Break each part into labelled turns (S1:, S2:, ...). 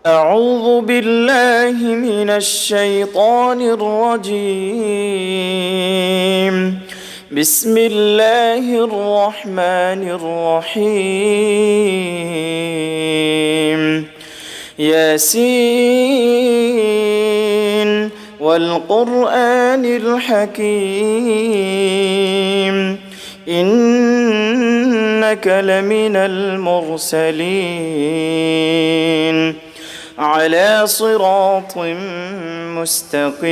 S1: أعوذ بالله من الشيطان الرجيم. بسم الله الرحمن الرحيم. ياسين والقرآن الحكيم إنك لمن المرسلين على صراط مستقيم.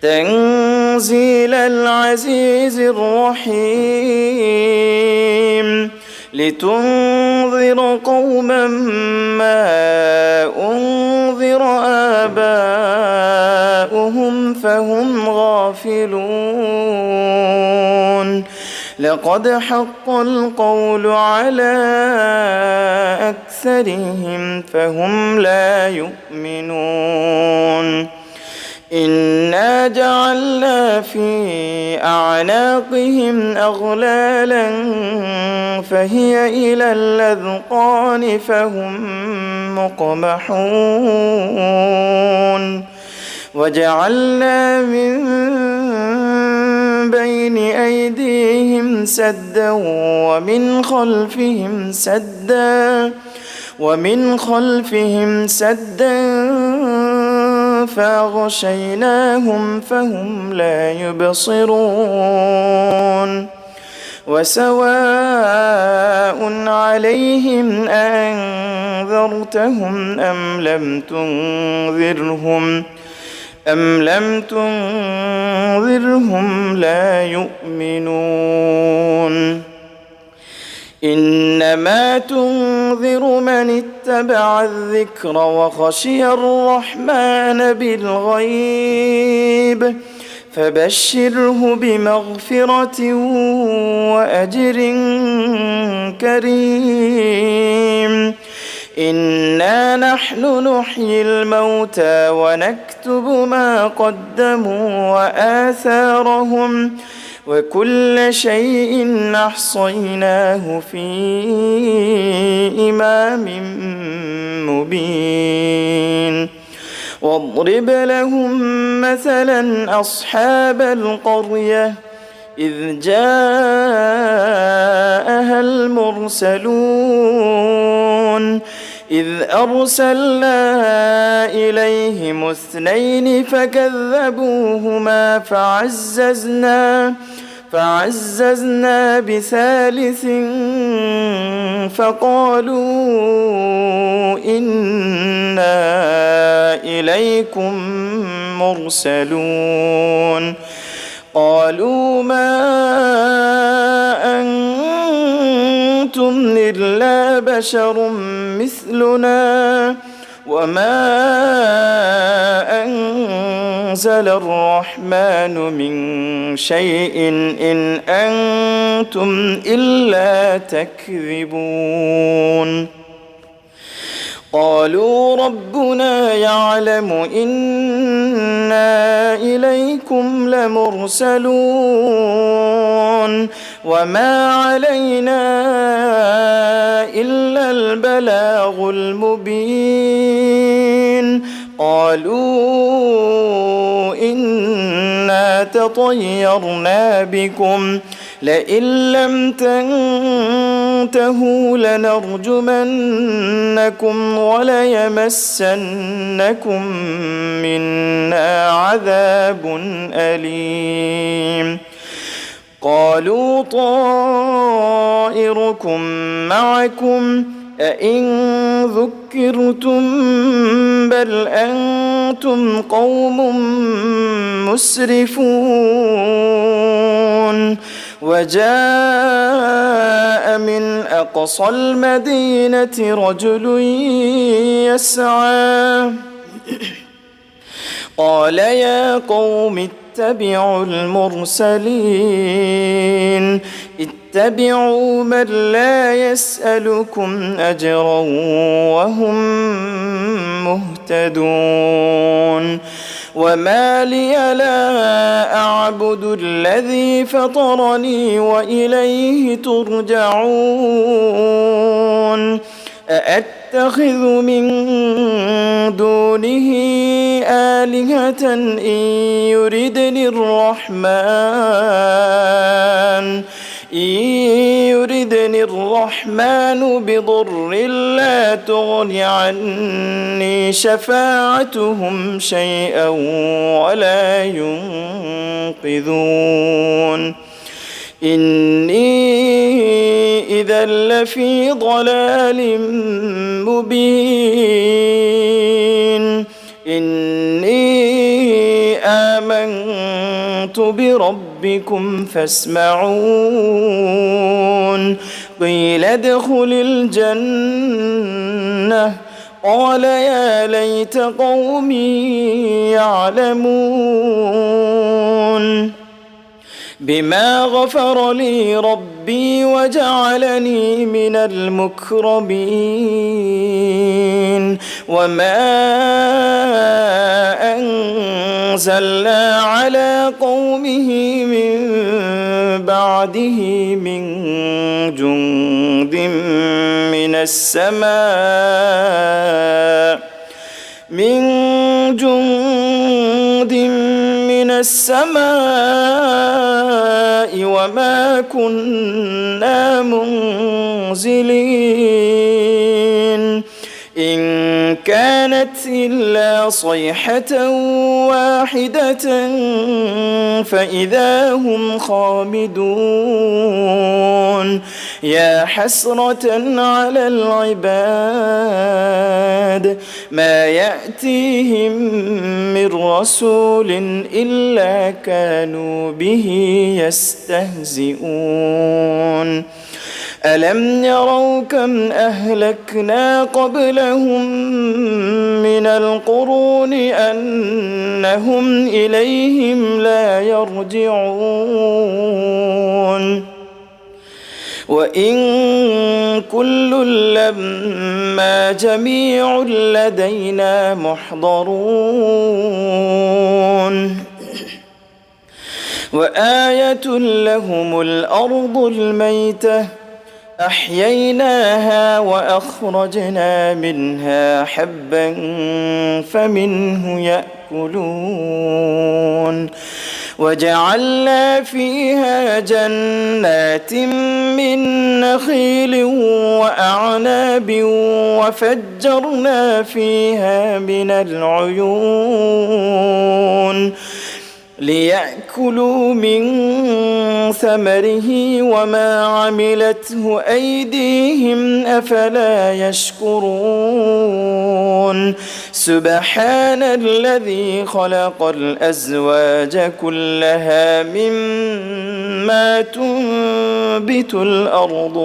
S1: تنزيل العزيز الرحيم لتنذر قوما ما أنذر آباؤهم فهم غافلون. لقد حق القول على أكثرهم فهم لا يؤمنون. إنا جعلنا في أعناقهم أغلالا فهي إلى الأذقان فهم مقمحون. وجعلنا من بين أيديهم سدا ومن خلفهم سدا فأغشيناهم فهم لا يبصرون. وسواء عليهم أأنذرتهم أم لم تنذرهم لا يؤمنون. إنما تنذر من اتبع الذكر وخشي الرحمن بالغيب فبشره بمغفرة وأجر كريم. إنا نحن نحيي الموتى ونكتب ما قدموا وآثارهم وكل شيء أحصيناه في إمام مبين. واضرب لهم مثلا أصحاب القرية إذ جاءها المرسلون إذ أرسلنا إليهم 2 فكذبوهما فعززنا بثالث فقالوا إنا إليكم مرسلون. قالوا ما أنتم إلا بشر مثلنا وما أنزل الرحمن من شيء إن أنتم إلا تكذبون. قالوا ربنا يعلم إنا إليكم لمرسلون وما علينا إلا البلاغ المبين. قالوا إنا تطيرنا بكم لئن لم تنتهوا لنرجمنكم وليمسنكم منا عذاب أليم. قالوا طائركم معكم أئن ذكرتم بل أنتم قوم مسرفون. وجاء من أقصى المدينة رجل يسعى قال يا قوم اتبعوا المرسلين اتبعوا من لا يسألكم أجرا وهم مهتدون. وما لي لا أعبد الذي فطرني وإليه ترجعون. أأتخذ من دونه آلهة إن يردني الرحمن بضر لا تغن عني شفاعتهم شيئا ولا ينقذون إني إذا لفي ضلال مبين إني آمنت بربكم فاسمعون قيل ادخل الجنة قال يا ليت قومي يعلمون بما غفر لي ربي وجعلني من المكرمين وما أنزلنا على قومه من بعده من جند من السماء وما كنا منزلين إن كانت إلا صيحة واحدة فإذا هم خامدون يا حسرة على العباد ما يأتيهم من رسول إلا كانوا به يستهزئون ألم يروا كم أهلكنا قبلهم من القرون أنهم إليهم لا يرجعون وإن كل لما جميع لدينا محضرون وآية لهم الأرض الميتة أحييناها وأخرجنا منها حبا فمنه يأكلون وجعلنا فيها جنات من نخيل وأعناب وفجرنا فيها من العيون ليأكلوا من ثمره وما عملته أيديهم أفلا يشكرون سبحان الذي خلق الأزواج كلها مما تنبت الأرض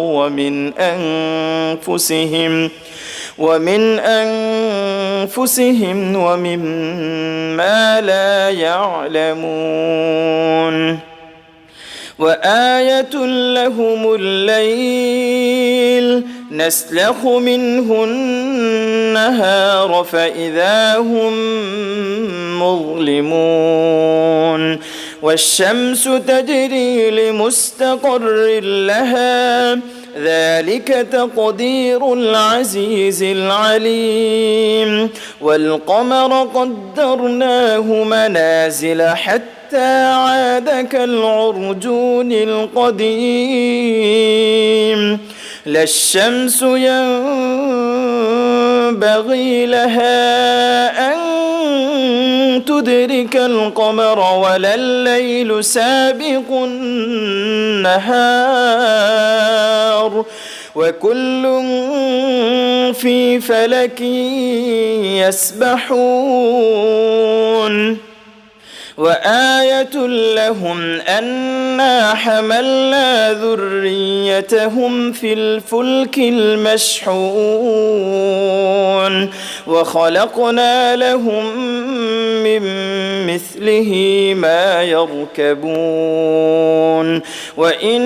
S1: ومن أنفسهم ومما لا يعلمون وآية لهم الليل نسلخ منه النهار فإذا هم مظلمون والشمس تجري لمستقر لها ذلك تقدير العزيز العليم والقمر قدرناه منازل حتى عاد كالعرجون القديم لا الشمس ينبغي لها أن تدرك القمر ولا الليل سابق النهار وكل في فلك يسبحون وآية لهم أنا حملنا ذريتهم في الفلك المشحون وخلقنا لهم من مثله ما يركبون وإن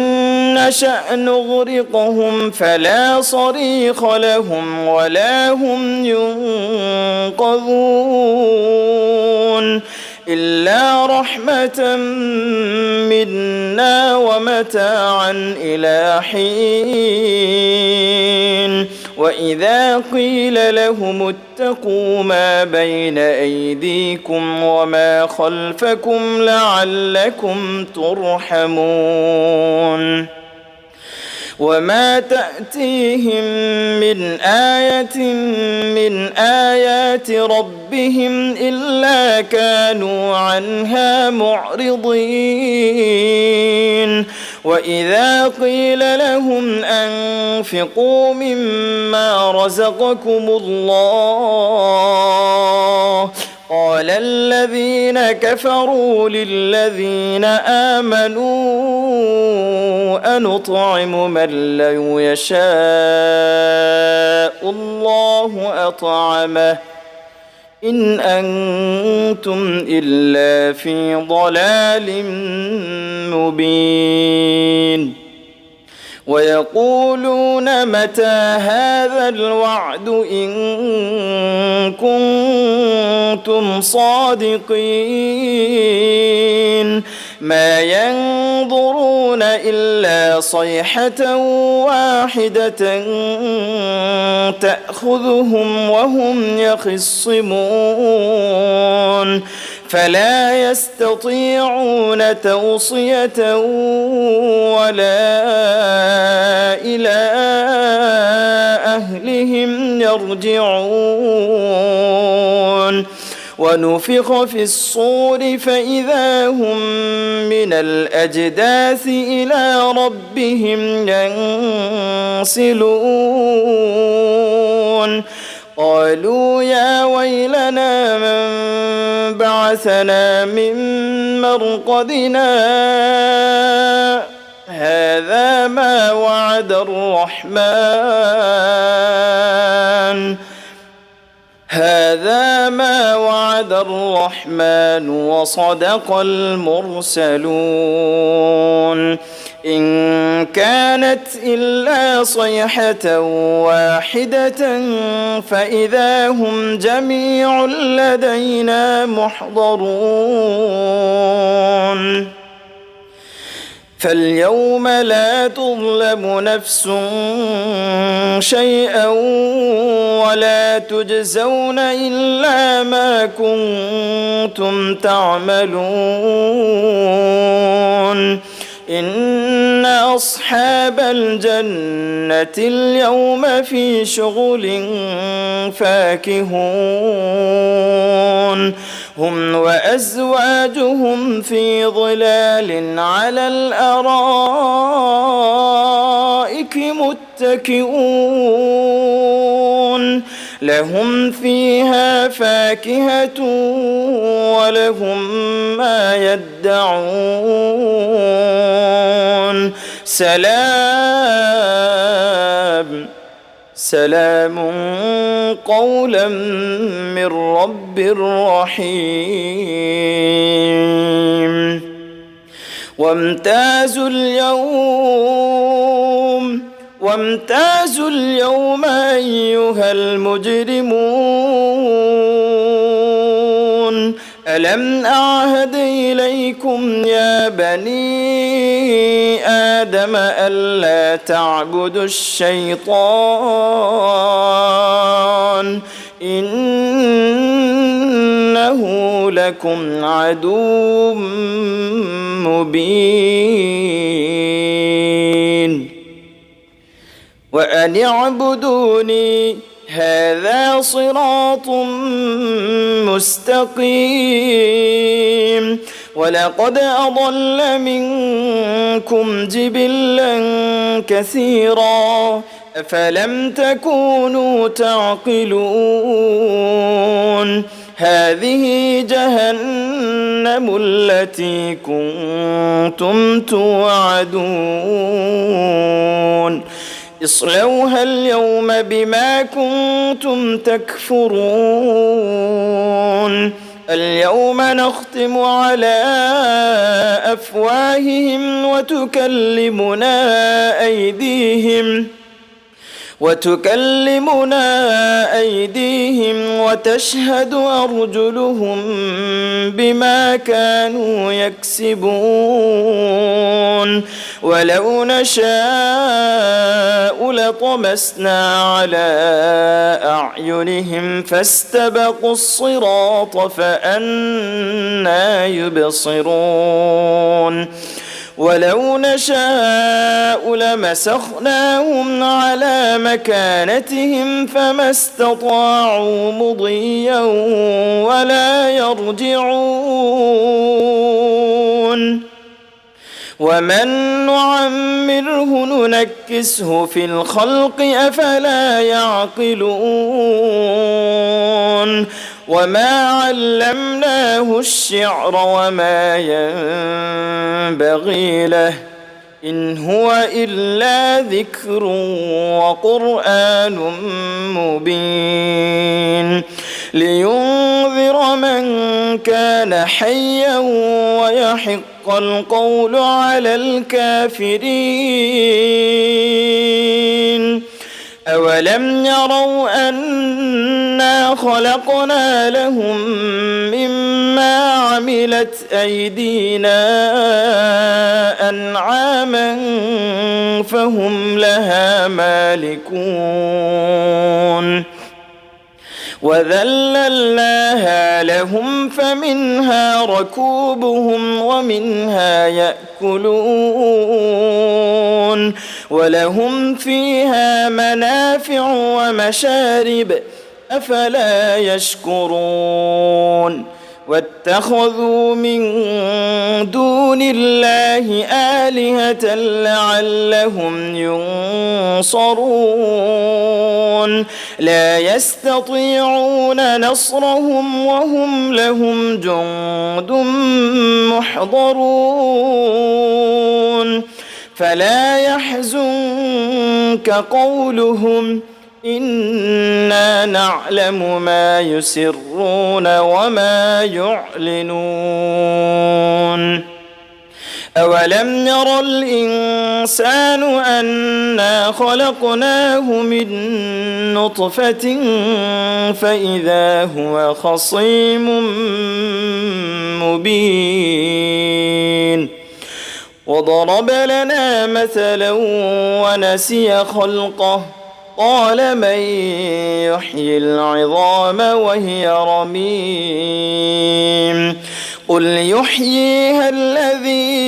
S1: نشأ نغرقهم فلا صريخ لهم ولا هم ينقذون إلا رحمة منا ومتاعا إلى حين وإذا قيل لهم اتقوا ما بين أيديكم وما خلفكم لعلكم ترحمون وما تأتيهم من آية من آيات ربهم إلا كانوا عنها معرضين وإذا قيل لهم أنفقوا مما رزقكم الله قال الذين كفروا للذين آمنوا أنطعم من لو يشاء الله أطعمه إن أنتم إلا في ضلال مبين ويقولون متى هذا الوعد إن كنتم صادقين ما ينظرون إلا صيحة واحدة تأخذهم وهم يخصمون فلا يستطيعون توصية ولا إلى أهلهم يرجعون ونفخ في الصور فإذا هم من الأجداث إلى ربهم ينسلون قالوا يا ويلنا من بعثنا من مرقدنا هذا ما وعد الرحمن وصدق المرسلون إن كانت إلا صيحة واحدة فإذا هم جميع لدينا محضرون فاليوم لا تظلم نفس شيئا ولا تجزون إلا ما كنتم تعملون إن أصحاب الجنة اليوم في شغل فاكهون هم وأزواجهم في ظلال على الأرائك متكئون لهم فيها فاكهة ولهم ما يدعون سلام قولا من رب رحيم وامتازوا اليوم أيها المجرمون ألم أعهد إليكم يا بني آدم ألا تعبدوا الشيطان إنه لكم عدو مبين وأن اعبدوني هذا صراط مستقيم ولقد أضل منكم جبلا كثيرا أفلم تكونوا تعقلون هذه جهنم التي كنتم توعدون اصلوها اليوم بما كنتم تكفرون اليوم نختم على أفواههم وتكلمنا أيديهم وتشهد أرجلهم بما كانوا يكسبون ولو نشاء لطمسنا على أعينهم فاستبقوا الصراط فأنى يبصرون ولو نشاء لمسخناهم على مكانتهم فما استطاعوا مضيا ولا يرجعون ومن نعمره ننكسه في الخلق أفلا يعقلون وما علمناه الشعر وما ينبغي له إن هو إلا ذكر وقرآن مبين لينذر من كان حيا ويحق القول على الكافرين أولم يروا أنا خلقنا لهم مما عملت أيدينا أنعاما فهم لها مالكون وذللناها لهم فمنها ركوبهم ومنها يأكلون ولهم فيها منافع ومشارب أفلا يشكرون واتخذوا من دون الله آلهة لعلهم ينصرون لا يستطيعون نصرهم وهم لهم جند محضرون فلا يحزنك قولهم إنا نعلم ما يسرون وما يعلنون أولم ير الإنسان أنا خلقناه من نطفة فإذا هو خصيم مبين وضرب لنا مثلا ونسي خلقه قال من يحيي العظام وهي رميم قل يحييها الذي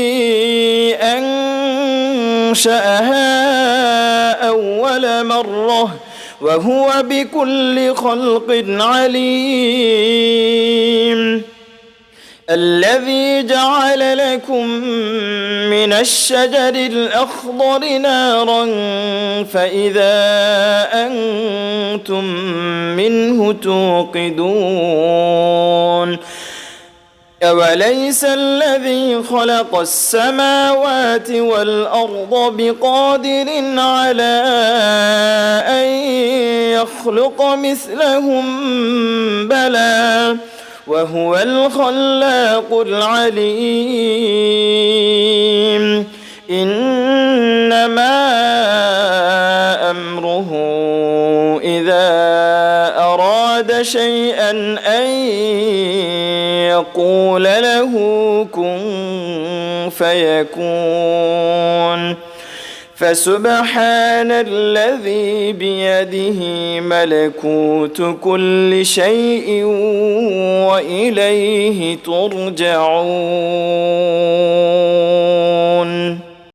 S1: أنشأها أول مرة وهو بكل خلق عليم الذي جعل لكم من الشجر الأخضر نارا فإذا أنتم منه توقدون أوليس الذي خلق السماوات والأرض بقادر على أن يخلق مثلهم بلى وهو الخلاق العليم إنما أمره إذا أراد شيئا أن يقول له كن فيكون فسبحان الذي بيده ملكوت كل شيء وإليه ترجعون.